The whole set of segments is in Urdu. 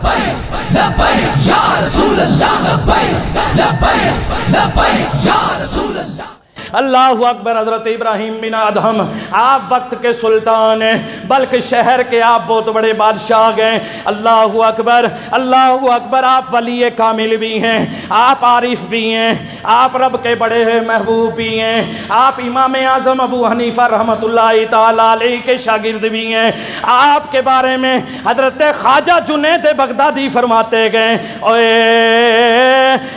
لبیک لبیک یا رسول اللہ لبیک لبیک لبیک یا رسول اللہ۔ اللہ اکبر۔ حضرت ابراہیم بن ادہم آپ وقت کے سلطان ہیں، بلکہ شہر کے آپ بہت بڑے بادشاہ گئے۔ اللہ اکبر اللہ اکبر۔ آپ ولی کامل بھی ہیں، آپ عارف بھی ہیں، آپ رب کے بڑے محبوب بھی ہیں، آپ امام اعظم ابو حنیفہ رحمۃ اللہ تعالی علیہ کے شاگرد بھی ہیں۔ آپ کے بارے میں حضرت خواجہ جنید بغدادی فرماتے گئے، اوے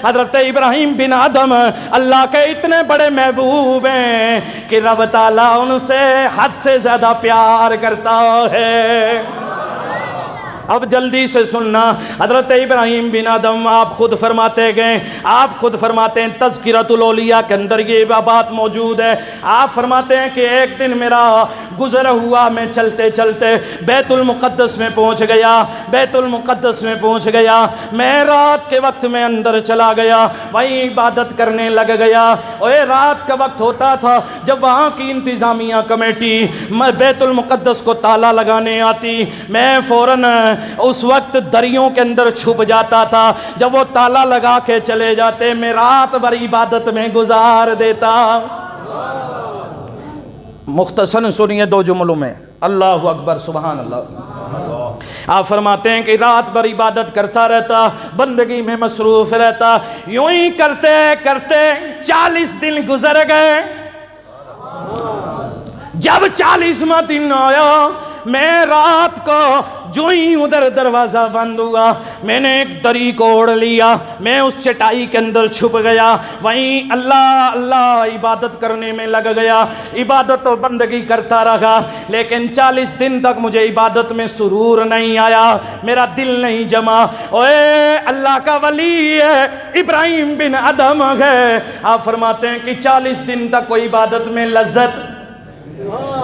حضرت ابراہیم بن ادہم اللہ کے اتنے بڑے محبوب ہیں کہ رب تعالیٰ ان سے حد سے زیادہ پیار کرتا ہے۔ اب جلدی سے سننا، حضرت ابراہیم بن ادہم آپ خود فرماتے گئے، آپ خود فرماتے ہیں تذکرۃ الاولیاء کے اندر یہ بات موجود ہے۔ آپ فرماتے ہیں کہ ایک دن میرا گزر ہوا، میں چلتے چلتے بیت المقدس میں پہنچ گیا، بیت المقدس میں پہنچ گیا، میں رات کے وقت میں اندر چلا گیا، وہیں عبادت کرنے لگ گیا۔ اور رات کا وقت ہوتا تھا جب وہاں کی انتظامیہ کمیٹی بیت المقدس کو تالا لگانے آتی، میں فوراً اس وقت دریوں کے اندر چھپ جاتا تھا۔ جب وہ تالا لگا کے چلے جاتے، میں رات بھر عبادت میں گزار دیتا۔ مختصر سنیے دو جملوں میں، اللہ اکبر سبحان اللہ۔ آپ فرماتے ہیں کہ رات بھر عبادت کرتا رہتا، بندگی میں مصروف رہتا، یوں ہی کرتے کرتے 40 دن گزر گئے۔ جب 40واں دن آیا، میں رات کو جو ہی ادھر دروازہ بند ہوا، میں نے ایک دری کو اوڑھ لیا، میں اس چٹائی کے اندر چھپ گیا، وہیں اللہ اللہ عبادت کرنے میں لگ گیا، عبادت و بندگی کرتا رہا۔ لیکن 40 دن تک مجھے عبادت میں سرور نہیں آیا، میرا دل نہیں جما۔ اوے اللہ کا ولی ہے، ابراہیم بن ادہم ہے، آپ فرماتے ہیں کہ 40 دن تک کوئی عبادت میں لذت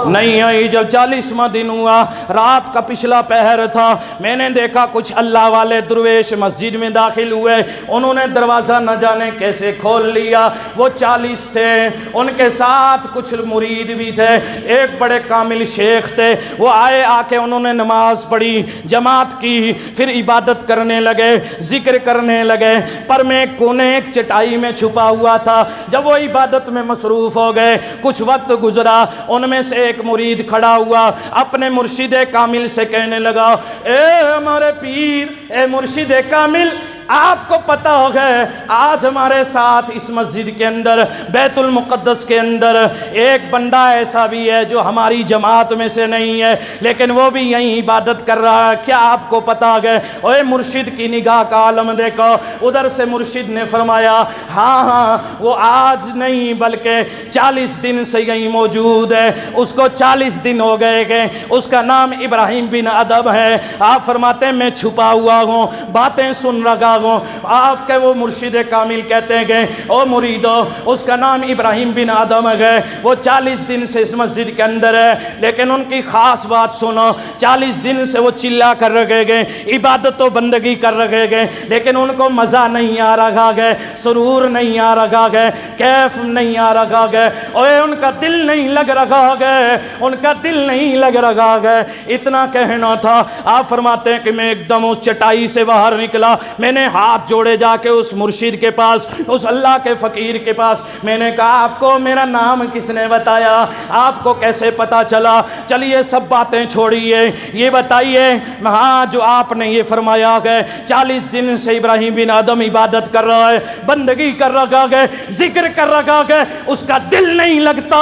نہیں آئی۔ جب 40واں دن ہوا، رات کا پچھلا پہر تھا، میں نے دیکھا کچھ اللہ والے درویش مسجد میں داخل ہوئے، انہوں نے دروازہ نہ جانے کیسے کھول لیا۔ وہ 40 تھے، ان کے ساتھ کچھ مرید بھی تھے، ایک بڑے کامل شیخ تھے، وہ آئے، آ کے انہوں نے نماز پڑھی، جماعت کی، پھر عبادت کرنے لگے، ذکر کرنے لگے، پر میں کونے ایک چٹائی میں چھپا ہوا تھا۔ جب وہ عبادت میں مصروف ہو گئے، کچھ وقت گزرا، ان میں سے ایک مرید کھڑا ہوا، اپنے مرشد کامل سے کہنے لگا، اے ہمارے پیر، اے مرشد کامل، آپ کو پتہ ہوگا آج ہمارے ساتھ اس مسجد کے اندر بیت المقدس کے اندر ایک بندہ ایسا بھی ہے جو ہماری جماعت میں سے نہیں ہے، لیکن وہ بھی یہیں عبادت کر رہا ہے، کیا آپ کو پتہ ہے؟ اوے مرشد کی نگاہ کا عالم دیکھو، ادھر سے مرشد نے فرمایا، ہاں ہاں وہ آج نہیں بلکہ 40 دن سے یہیں موجود ہے، اس کو 40 دن ہو گئے گئے، اس کا نام ابراہیم بن ادہم ہے۔ آپ فرماتے ہیں میں چھپا ہوا ہوں، باتیں سن رہا ہوں۔ آپ کے وہ مرشد کامل کہتے ہیں او مریدو، اس کا نام ابراہیم بن ادہم ہے، وہ 40 دن سے اس مسجد کے اندر ہے، لیکن ان کی خاص بات سنو، 40 دن سے وہ چلا کر رہے گئے، عبادت و بندگی کر رہے گئے، لیکن ان کو مزہ نہیں آ رہا ہے، سرور نہیں آ رہا ہے، کیف نہیں آ رہا ہے، اور ان کا دل نہیں لگ رہا ہے، ان کا دل نہیں لگ رہا ہے۔ اتنا کہنا تھا، آپ فرماتے ہیں کہ میں ایک دم اس چٹائی سے باہر نکلا، میں نے ہاتھ جوڑے جا کے اس مرشد کے پاس، اس اللہ کے فقیر کے پاس، میں نے کہا آپ کو میرا نام کس نے بتایا؟ آپ کو کیسے پتا چلا؟ چلیے سب باتیں چھوڑیے، یہ بتائیے ہاں جو آپ نے یہ فرمایا ہے 40 دن سے ابراہیم بن ادہم عبادت کر رہا ہے، بندگی کر رہا ہے، ذکر کر رہا ہے، اس کا دل نہیں لگتا،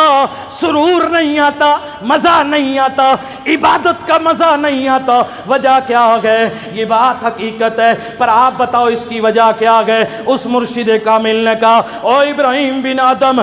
سرور نہیں آتا، مزہ نہیں آتا، عبادت کا مزہ نہیں آتا، وجہ کیا ہے؟ یہ بات حقیقت ہے، پر آپ بتاؤ اس کی وجہ کیا ہے؟ اس مرشد کامل نے کہا او ابراہیم بن ادہم،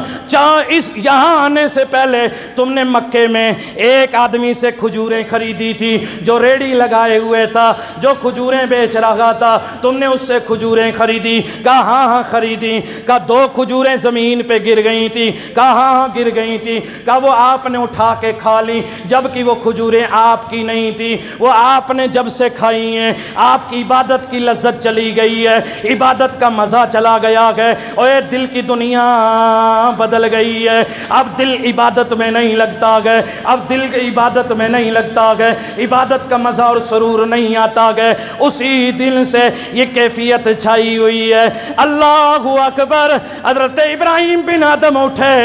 اس یہاں آنے سے پہلے تم نے مکے میں ایک آدمی سے کھجوریں خریدی تھی جو ریڑی لگائے ہوئے تھا، جو کھجوریں بیچ رہا تھا، تم نے اس سے کھجوریں خریدی؟ کہا ہاں ہاں خریدی۔ کہا 2 کھجوریں زمین پہ گر گئی تھی؟ کہا ہاں ہاں گر گئی تھی۔ کہا وہ آپ نے اٹھا کے کھا لی، جبکہ وہ کھجوریں کھجوریں آپ کی نہیں تھی، وہ آپ نے جب سے کھائی ہیں آپ کی عبادت کی لذت چلی گئی ہے، عبادت کا مزہ چلا گیا ہے، اور دل کی دنیا بدل گئی ہے، اب دل عبادت میں نہیں لگتا ہے، اب دل عبادت میں نہیں لگتا ہے، عبادت کا مزہ اور سرور نہیں آتا ہے، اسی دل سے یہ کیفیت چھائی ہوئی ہے۔ اللہ اکبر۔ حضرت ابراہیم بن آدم اٹھے،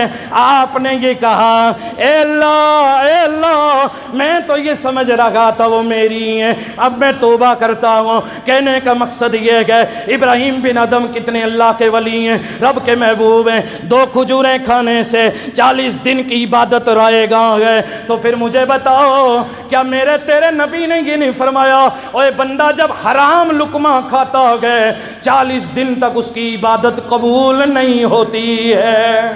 آپ نے یہ کہا اے اللہ میں تو یہ سمجھ رہا تھا وہ میری ہیں، اب میں توبہ کرتا ہوں۔ کہنے کا مقصد یہ ہے ابراہیم بن آدم کتنے اللہ کے ولی ہیں، رب کے محبوب ہیں، 2 کھجوریں کھانے سے 40 دن کی عبادت رائے گا ہے، تو پھر مجھے بتاؤ کیا میرے تیرے نبی نے یہ نہیں فرمایا اوے بندہ جب حرام لقمہ کھاتا ہے 40 دن تک اس کی عبادت قبول نہیں ہوتی ہے؟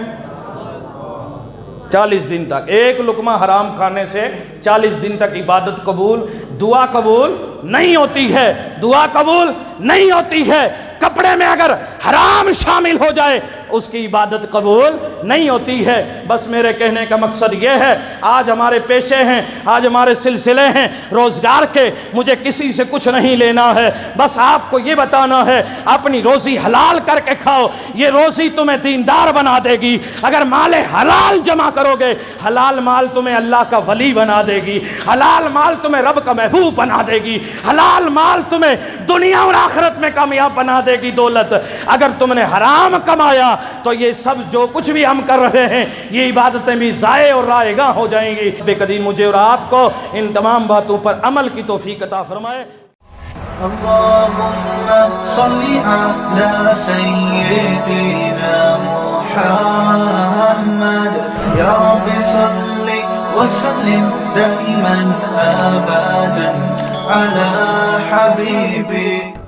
40 دن تک ایک لقمہ حرام کھانے سے 40 دن تک عبادت قبول، دعا قبول نہیں ہوتی ہے، دعا قبول نہیں ہوتی ہے۔ کپڑے میں اگر حرام شامل ہو جائے اس کی عبادت قبول نہیں ہوتی ہے۔ بس میرے کہنے کا مقصد یہ ہے آج ہمارے پیشے ہیں، آج ہمارے سلسلے ہیں روزگار کے، مجھے کسی سے کچھ نہیں لینا ہے، بس آپ کو یہ بتانا ہے اپنی روزی حلال کر کے کھاؤ، یہ روزی تمہیں دیندار بنا دے گی۔ اگر مال حلال جمع کرو گے حلال مال تمہیں اللہ کا ولی بنا دے گی، حلال مال تمہیں رب کا محبوب بنا دے گی، حلال مال تمہیں دنیا اور آخرت میں کامیاب بنا دے گی دولت۔ اگر تم نے حرام کمایا تو یہ سب جو کچھ بھی ہم کر رہے ہیں یہ عبادتیں بھی ضائع اور رائے گاں ہو جائیں گی۔ بے قدیر مجھے اور آپ کو ان تمام باتوں پر عمل کی توفیق عطا فرمائے۔ اللهم صل على سيدنا محمد يا رب صل وسلم دائما أبدا على حبيبي